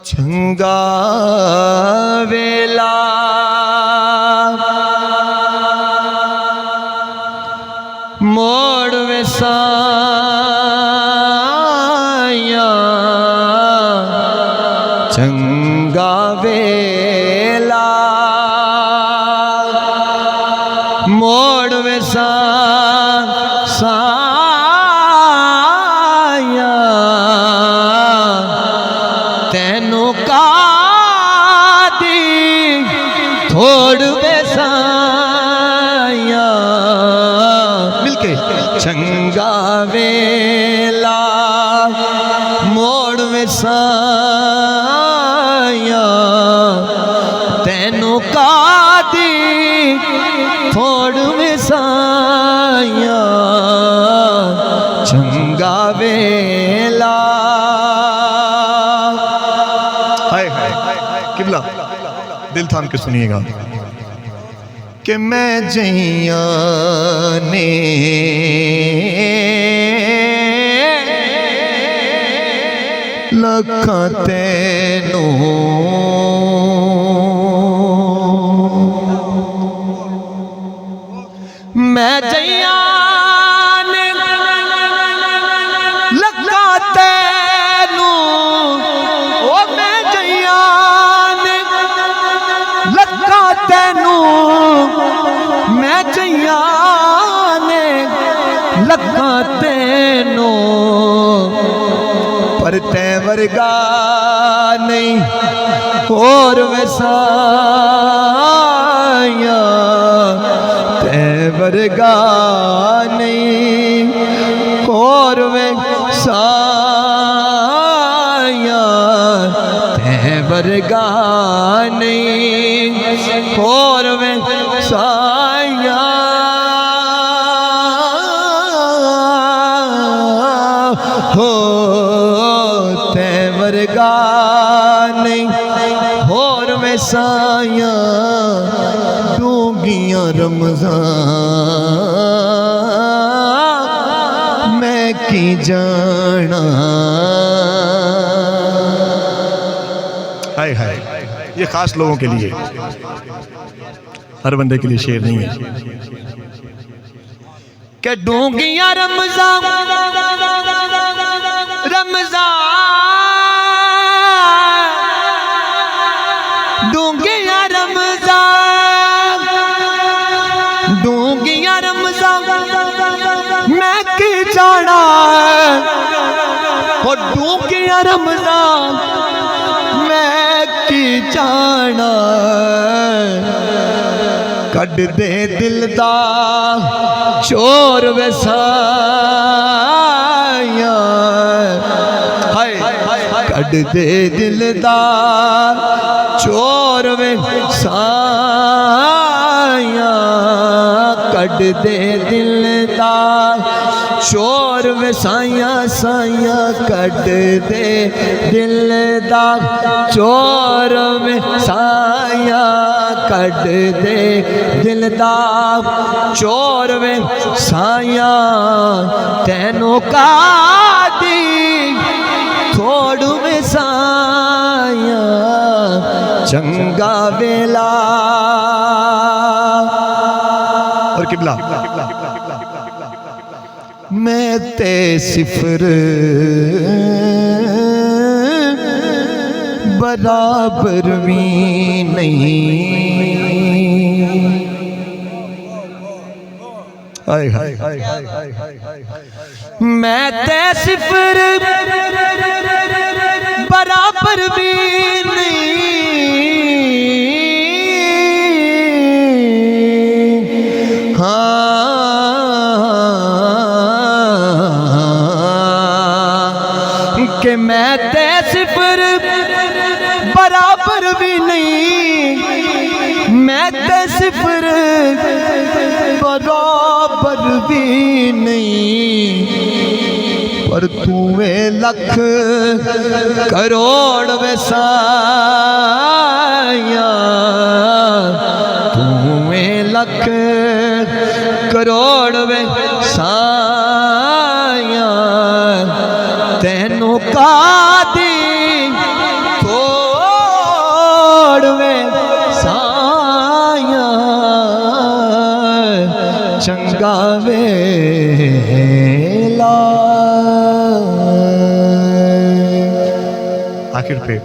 चंगा वेला मोड़ वेसाया, चंगा वेला मोड़ वेसाया, तेनू कादी थोड़ वेसाया, मिलके चंगा वेला मोड़ वेसाया, तेनू कादी थोड़ वेसाया, चंगा वेला। हाय हाय किबला दिल थाम के सुनिएगा कि मैं जइया ने लखा तेनू मैं जइया ने लखा तेनू, ओ मैं जइया ने लखा तेनू, मैं जइया ने लखा तेनू, पर तै वर्गा नहीं और वसाया, तै वर्गा नहीं और वसाया, तै वर्गा नहीं और वसाया, हो तै वर्गा नहीं होर वैसाया, डूंगियां रमज़ान मैं की जाना। हाय हाय, ये खास लोगों के लिए, हर बंदे के लिए शेर नहीं है। कि डूंगियां रमज़ान रमज़ान, डूंगियां रमज़ान, डूंगियां रमज़ान मैं की जाना, और डूंगियां रमज़ान मैं की जाना, कड दे दिल दा चोर वसाया, हाय कड दे दिल दा चोर वसाया, कड दे दिल दा चोर वसाया, साया कड दे दिल दा चोर वसाया, कड दे दिल दा चोर वसाया, तेनू कादी थोड़ वसाया, चंगा वेला। और किबला मैं ते सिफर बराबर भी नहीं, हाय हाय हाय मैं ते सिफर बराबर भी नहीं, हाँ कि मैं ते सिफर बराबर भी नहीं, मैं ते सिफर बराबर भी नहीं, पर तूवे लख करोड़ वसाया, तूवे लख करोड़ वे साया तेनू कादी कोड़ वे साया चंगा वेला। आखिर पे